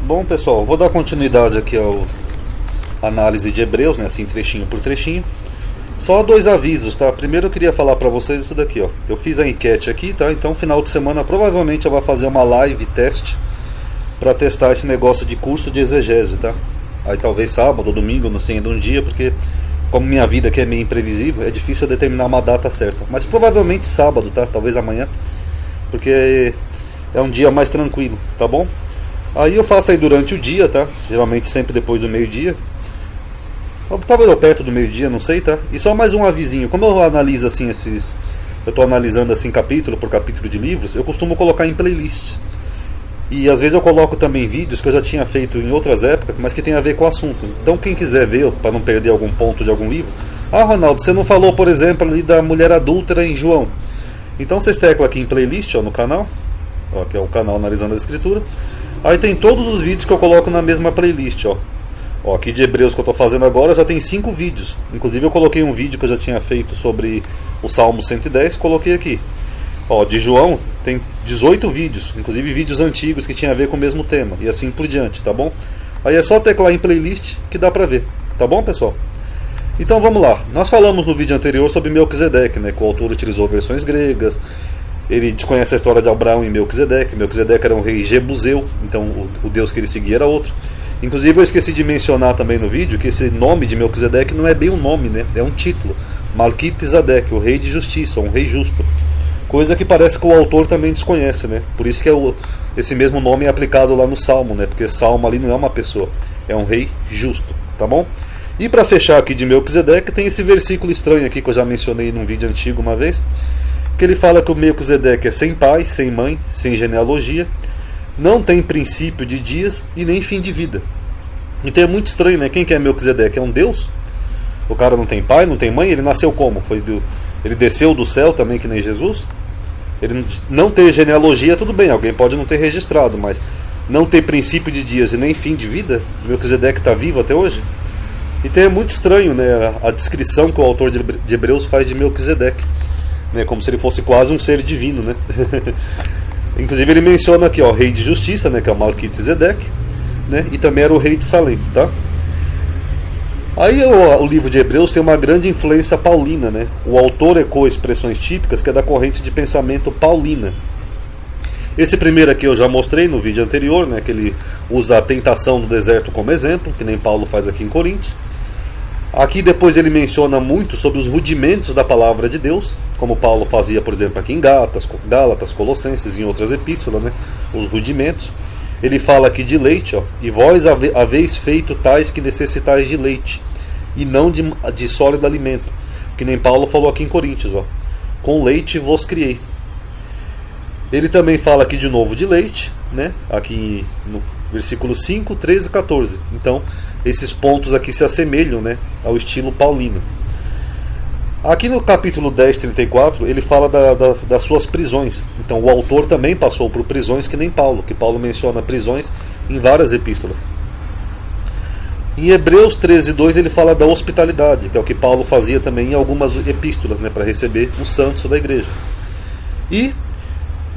Bom, pessoal, vou dar continuidade aqui ao análise de Hebreus, né, assim, trechinho por trechinho. Só dois avisos, tá? Primeiro eu queria falar pra vocês isso daqui, ó. Eu fiz a enquete aqui, tá? Então, final de semana, provavelmente eu vou fazer uma live teste pra testar esse negócio de curso de exegese, tá? Aí talvez sábado ou domingo, não sei ainda um dia, porque como minha vida aqui é meio imprevisível, é difícil eu determinar uma data certa. Mas provavelmente sábado, tá? Talvez amanhã, porque é um dia mais tranquilo, tá bom? Aí eu faço aí durante o dia, tá? Geralmente sempre depois do meio-dia. Talvez eu perto do meio-dia, não sei, tá? E só mais um avisinho. Como eu analiso assim esses... Eu tô analisando assim capítulo por capítulo de livros, eu costumo colocar em playlists. E às vezes eu coloco também vídeos que eu já tinha feito em outras épocas, mas que tem a ver com o assunto. Então quem quiser ver, para não perder algum ponto de algum livro... Ah, Ronaldo, você não falou, por exemplo, ali da mulher adúltera em João. Então vocês teclam aqui em playlist, ó, no canal. Ó, que é o canal Analisando a Escritura. Aí tem todos os vídeos que eu coloco na mesma playlist, ó. Ó, aqui de Hebreus que eu estou fazendo agora já tem 5 vídeos. Inclusive eu coloquei um vídeo que eu já tinha feito sobre o Salmo 110, coloquei aqui. Ó, de João tem 18 vídeos, inclusive vídeos antigos que tinham a ver com o mesmo tema, e assim por diante, tá bom? Aí é só teclar em playlist que dá pra ver, tá bom, pessoal? Então vamos lá. Nós falamos no vídeo anterior sobre Melquisedeque, né, que o autor utilizou versões gregas. Ele desconhece a história de Abraão e Melquisedeque. Melquisedeque era um rei jebuseu, então o deus que ele seguia era outro. Inclusive eu esqueci de mencionar também no vídeo que esse nome de Melquisedeque não é bem um nome, né? É um título. Malquitzadek, o rei de justiça, um rei justo. Coisa que parece que o autor também desconhece, né? Por isso que esse mesmo nome é aplicado lá no Salmo, né? Porque Salmo ali não é uma pessoa, é um rei justo, tá bom? E para fechar aqui de Melquisedeque tem esse versículo estranho aqui que eu já mencionei num vídeo antigo uma vez, que ele fala que o Melquisedeque é sem pai, sem mãe, sem genealogia, não tem princípio de dias e nem fim de vida. Então é muito estranho, né? Quem que é Melquisedeque? É um deus? O cara não tem pai, não tem mãe, ele nasceu como? Ele desceu do céu também, que nem Jesus? Ele não ter genealogia, tudo bem, alguém pode não ter registrado, mas não ter princípio de dias e nem fim de vida? Melquisedeque está vivo até hoje? Então é muito estranho, né, a descrição que o autor de Hebreus faz de Melquisedeque, né, como se ele fosse quase um ser divino, né? Inclusive ele menciona aqui, ó, rei de justiça, né, que é o Malquitzedek, né, e também era o rei de Salém, tá? Aí o livro de Hebreus tem uma grande influência paulina, né? O autor ecoa expressões típicas que é da corrente de pensamento paulina. Esse primeiro aqui eu já mostrei no vídeo anterior, né, que ele usa a tentação do deserto como exemplo, que nem Paulo faz aqui em Coríntios. Aqui depois ele menciona muito sobre os rudimentos da palavra de Deus, como Paulo fazia, por exemplo, aqui em Gálatas, Colossenses e em outras epístolas, né? Os rudimentos. Ele fala aqui de leite, ó, e vós haveis feito tais que necessitais de leite, e não de sólido alimento, que nem Paulo falou aqui em Coríntios, ó, com leite vos criei. Ele também fala aqui de novo de leite, né? Aqui no versículo 5, 13 e 14. Então, esses pontos aqui se assemelham, né, ao estilo paulino. Aqui no capítulo 10, 34, ele fala das suas prisões. Então o autor também passou por prisões que nem Paulo, que Paulo menciona prisões em várias epístolas. Em Hebreus 13, 2 ele fala da hospitalidade, que é o que Paulo fazia também em algumas epístolas, né, para receber os santos da igreja. E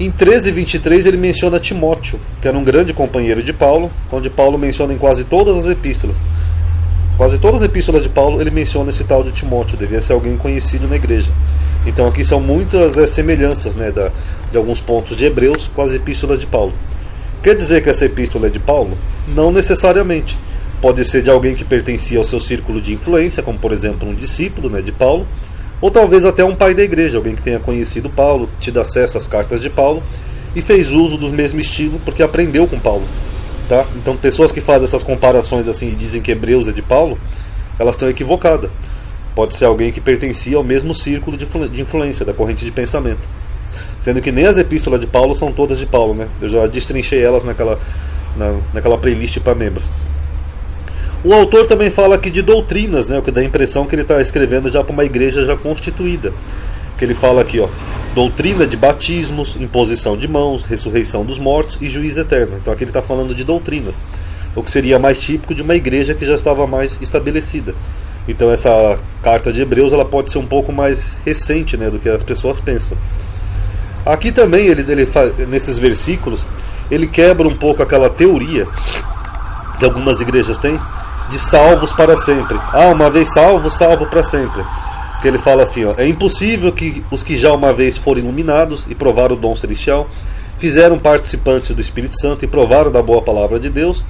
em 13, 23 ele menciona Timóteo, que era um grande companheiro de Paulo, onde Paulo menciona em quase todas as epístolas. Quase todas as epístolas de Paulo ele menciona esse tal de Timóteo, devia ser alguém conhecido na igreja. Então aqui são muitas semelhanças, né, de alguns pontos de Hebreus com as epístolas de Paulo. Quer dizer que essa epístola é de Paulo? Não necessariamente. Pode ser de alguém que pertencia ao seu círculo de influência, como por exemplo um discípulo, né, de Paulo, ou talvez até um pai da igreja, alguém que tenha conhecido Paulo, tido acesso às cartas de Paulo e fez uso do mesmo estilo porque aprendeu com Paulo. Tá? Então pessoas que fazem essas comparações assim e dizem que Hebreus é de Paulo, elas estão equivocadas. Pode ser alguém que pertencia ao mesmo círculo de influência, da corrente de pensamento. Sendo que nem as epístolas de Paulo são todas de Paulo, né? Eu já destrinchei elas naquela playlist para membros. O autor também fala aqui de doutrinas, né? O que dá a impressão que ele está escrevendo já para uma igreja já constituída. Que ele fala aqui, ó, doutrina de batismos, imposição de mãos, ressurreição dos mortos e juízo eterno. Então aqui ele está falando de doutrinas, o que seria mais típico de uma igreja que já estava mais estabelecida. Então essa carta de Hebreus ela pode ser um pouco mais recente, né, do que as pessoas pensam. Aqui também nesses versículos ele quebra um pouco aquela teoria que algumas igrejas têm, de salvos para sempre. Ah, uma vez salvo, salvo para sempre. Que ele fala assim, ó, é impossível que os que já uma vez foram iluminados e provaram o dom celestial, fizeram participantes do Espírito Santo e provaram da boa palavra de Deus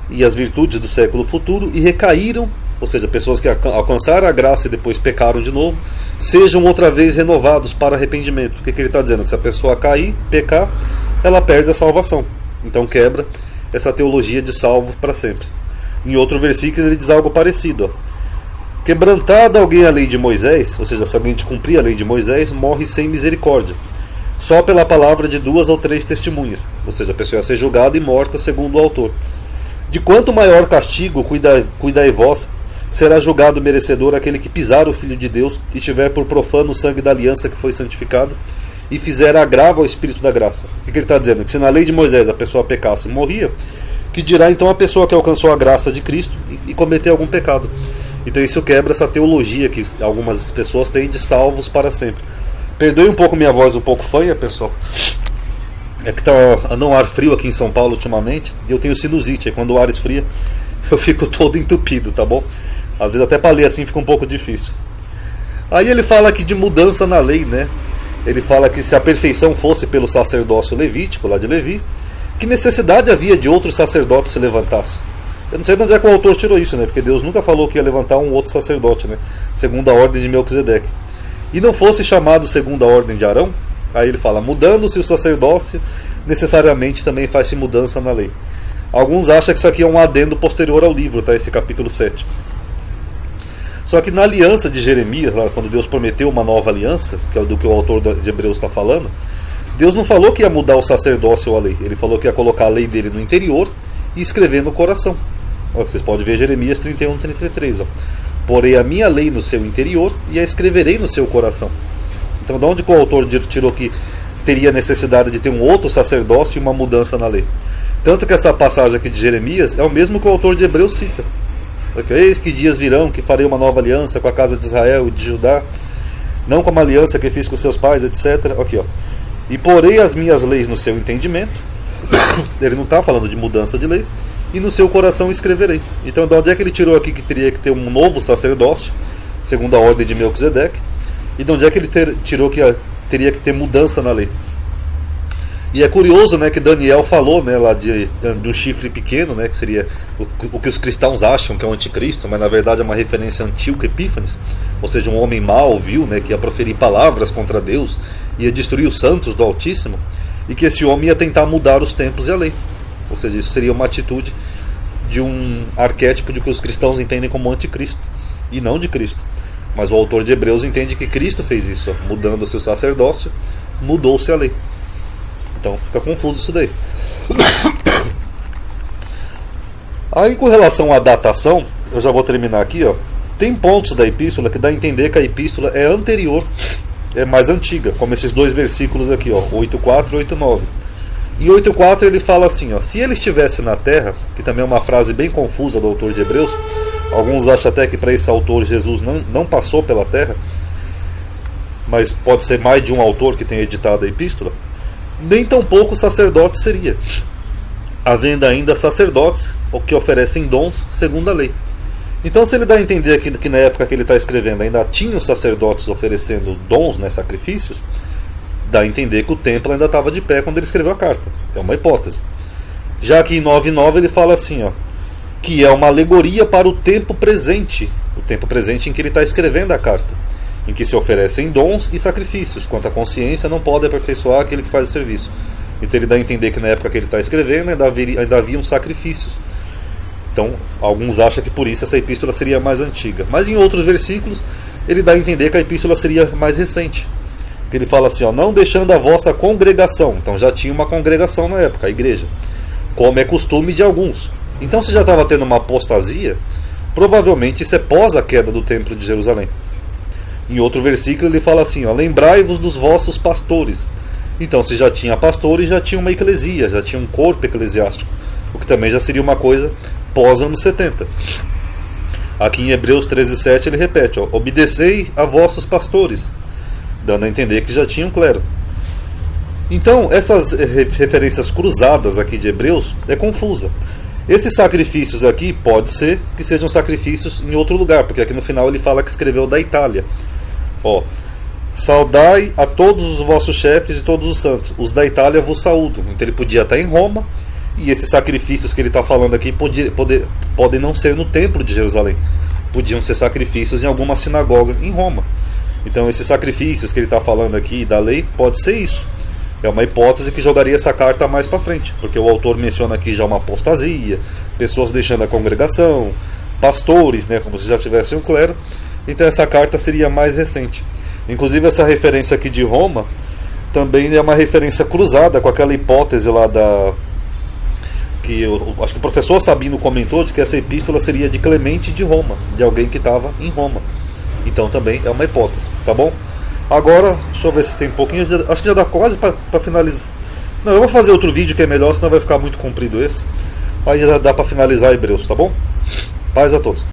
e as virtudes do século futuro e recaíram, ou seja, pessoas que alcançaram a graça e depois pecaram de novo, sejam outra vez renovados para arrependimento. O que ele está dizendo? Que se a pessoa cair, pecar, ela perde a salvação. Então quebra essa teologia de salvo para sempre. Em outro versículo ele diz algo parecido, ó. Quebrantada alguém a lei de Moisés, ou seja, se alguém descumprir a lei de Moisés, morre sem misericórdia, só pela palavra de 2 ou 3 testemunhas, ou seja, a pessoa ia ser julgada e morta segundo o autor. De quanto maior castigo cuidai vós, será julgado merecedor aquele que pisar o Filho de Deus e tiver por profano o sangue da aliança que foi santificado e fizer agravo ao Espírito da graça. O que ele está dizendo? Que se na lei de Moisés a pessoa pecasse e morria, que dirá então a pessoa que alcançou a graça de Cristo e cometeu algum pecado. Então isso quebra essa teologia que algumas pessoas têm de salvos para sempre. Perdoe um pouco minha voz um pouco fanha, pessoal. É que está andando um ar frio aqui em São Paulo ultimamente e eu tenho sinusite. Aí quando o ar esfria eu fico todo entupido, tá bom? Às vezes até para ler assim fica um pouco difícil. Aí ele fala aqui de mudança na lei, né? Ele fala que se a perfeição fosse pelo sacerdócio levítico, lá de Levi, que necessidade havia de outro sacerdote se levantasse? Eu não sei de onde é que o autor tirou isso, né? Porque Deus nunca falou que ia levantar um outro sacerdote, né? Segundo a ordem de Melquisedeque. E não fosse chamado segundo a ordem de Arão, aí ele fala, mudando-se o sacerdócio, necessariamente também faz-se mudança na lei. Alguns acham que isso aqui é um adendo posterior ao livro, tá? Esse capítulo 7. Só que na aliança de Jeremias, lá, quando Deus prometeu uma nova aliança, que é do que o autor de Hebreus está falando, Deus não falou que ia mudar o sacerdócio ou a lei. Ele falou que ia colocar a lei dele no interior e escrever no coração. Ó, vocês podem ver Jeremias 31, 33. Ó. Porei a minha lei no seu interior e a escreverei no seu coração. Então de onde que o autor tirou que teria necessidade de ter um outro sacerdócio e uma mudança na lei? Tanto que essa passagem aqui de Jeremias é o mesmo que o autor de Hebreus cita. Eis que dias virão que farei uma nova aliança com a casa de Israel e de Judá, não como a aliança que fiz com seus pais, etc. Aqui, ó. E porei as minhas leis no seu entendimento. Ele não está falando de mudança de lei. E no seu coração escreverei. Então de onde é que ele tirou aqui que teria que ter um novo sacerdócio, segundo a ordem de Melquisedeque? E de onde é que ele tirou que teria que ter mudança na lei? E é curioso, né, que Daniel falou, né, lá de um chifre pequeno, né, que seria o que os cristãos acham que é o anticristo, mas na verdade é uma referência a Antíoco Epífanes, ou seja, um homem mau, vil, né, que ia proferir palavras contra Deus, ia destruir os santos do Altíssimo, e que esse homem ia tentar mudar os tempos e a lei. Ou seja, isso seria uma atitude de um arquétipo de que os cristãos entendem como anticristo, e não de Cristo. Mas o autor de Hebreus entende que Cristo fez isso, ó, mudando o seu sacerdócio, mudou-se a lei. Então fica confuso isso daí. Aí com relação à datação, eu já vou terminar aqui, ó. Tem pontos da epístola que dá a entender que a epístola é anterior, é mais antiga, como esses dois versículos aqui, ó, 8.4 e 8.9. Em 8.4 ele fala assim, ó, se ele estivesse na terra, que também é uma frase bem confusa do autor de Hebreus, alguns acham até que para esse autor Jesus não passou pela terra, mas pode ser mais de um autor que tenha editado a epístola, nem tampouco sacerdote seria, havendo ainda sacerdotes que oferecem dons segundo a lei. Então se ele dá a entender que na época que ele está escrevendo ainda tinha os sacerdotes oferecendo dons, né, sacrifícios, dá a entender que o templo ainda estava de pé quando ele escreveu a carta. É uma hipótese. Já que em 9.9 ele fala assim, ó, que é uma alegoria para o tempo presente em que ele está escrevendo a carta, em que se oferecem dons e sacrifícios, quanto a consciência não pode aperfeiçoar aquele que faz o serviço. Então ele dá a entender que na época que ele está escrevendo ainda haviam sacrifícios. Então alguns acham que por isso essa epístola seria mais antiga. Mas em outros versículos ele dá a entender que a epístola seria mais recente. Ele fala assim, ó, não deixando a vossa congregação. Então já tinha uma congregação na época, a igreja, como é costume de alguns. Então se já estava tendo uma apostasia, provavelmente isso é pós a queda do templo de Jerusalém. Em outro versículo ele fala assim, ó, lembrai-vos dos vossos pastores. Então se já tinha pastores, já tinha uma eclesia, já tinha um corpo eclesiástico, o que também já seria uma coisa pós anos 70. Aqui em Hebreus 13:7 ele repete, ó, obedecei a vossos pastores, dando a entender que já tinha um clero. Então essas referências cruzadas aqui de Hebreus é confusa. Esses sacrifícios aqui pode ser que sejam sacrifícios em outro lugar, porque aqui no final ele fala que escreveu da Itália. Ó, saudai a todos os vossos chefes e todos os santos. Os da Itália vos saúdam. Então ele podia estar em Roma, e esses sacrifícios que ele está falando aqui podem não ser no templo de Jerusalém. Podiam ser sacrifícios em alguma sinagoga em Roma. Então esses sacrifícios que ele está falando aqui da lei, pode ser isso. É uma hipótese que jogaria essa carta mais para frente, porque o autor menciona aqui já uma apostasia, pessoas deixando a congregação, pastores, né, como se já tivessem um clero. Então essa carta seria mais recente. Inclusive essa referência aqui de Roma também é uma referência cruzada com aquela hipótese lá que eu acho que o professor Sabino comentou, de que essa epístola seria de Clemente de Roma, de alguém que estava em Roma. Então também é uma hipótese, tá bom? Agora, deixa eu ver se tem um pouquinho, acho que já dá quase para finalizar. Não, eu vou fazer outro vídeo que é melhor, senão vai ficar muito comprido esse. Aí já dá para finalizar Hebreus, tá bom? Paz a todos.